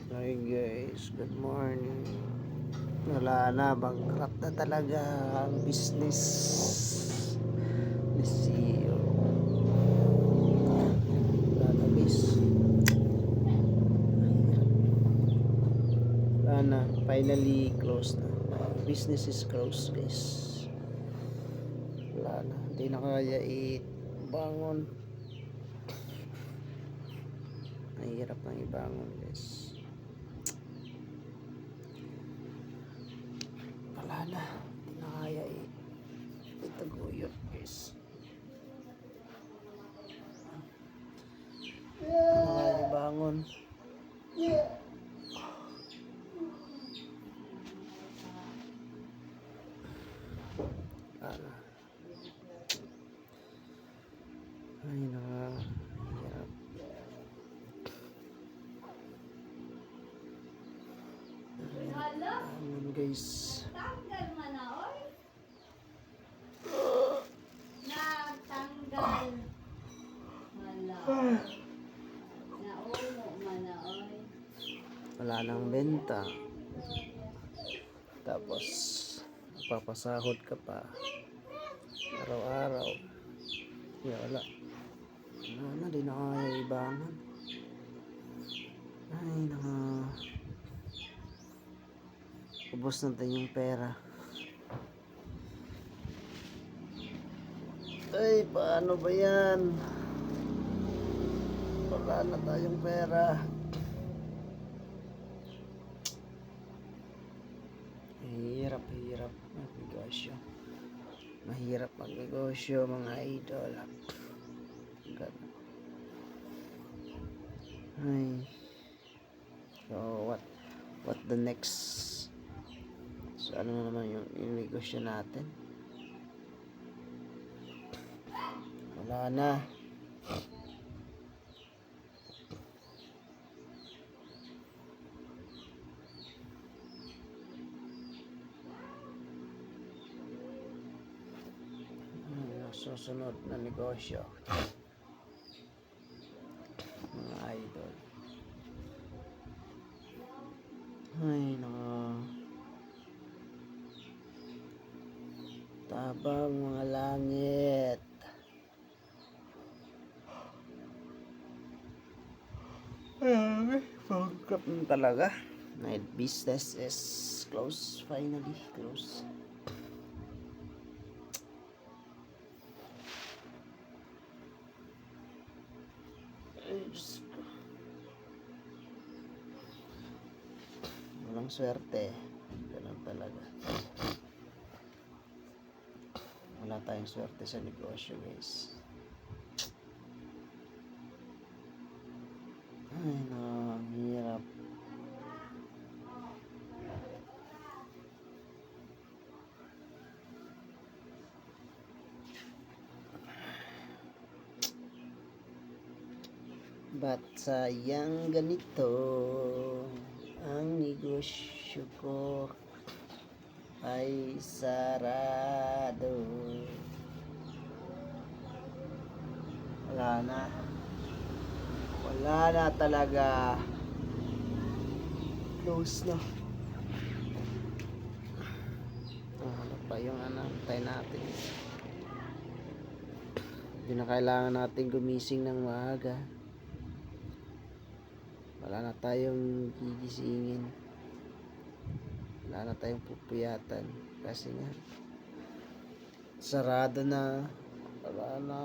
Hi guys, good morning. Wala na, bankrupt na talaga ang business ni CEO. Wala na guys. Wala na, finally closed na. Business is closed guys. Wala na, hindi na kaya i-bangon. Nahihirap nang ibangon guys. Wala na, hindi na kaya itaguyod guys. Hindi na kaya ibangon. Wala na. Ay nakahirap. Ayan guys. Tanggal man na, oy. Natanggal. Wala. Naumo man na, oy. Wala nang benta. Tapos papasahod ka pa araw-araw. Wala. Wala na, di na kaya ibangon. Ay naka ubos natin yung pera. Ay, paano ba yan? Wala na tayong pera. Hirap magnegosyo. Mahirap magnegosyo mga idol. Ay. So what the next? So ano na naman yung negosyo natin? Wala na. Susunod na negosyo mga idol. Ay naka tabang mga langit. Pagkap na talaga. Night business is close, finally close. Ay, Diyos ko. Walang swerte. Ganun talaga. Wala tayong swerte sa negosyo guys. Ay hirap. Ba't sayang ganito ang negosyo ko ay sarado. Wala na talaga. Close na. Ano pa yung tayo natin. Hindi na kailangan natin gumising ng maaga. Wala na tayong gigisingin. Wala na tayong pupuyatan. Kasi nga sarado na. Wala na.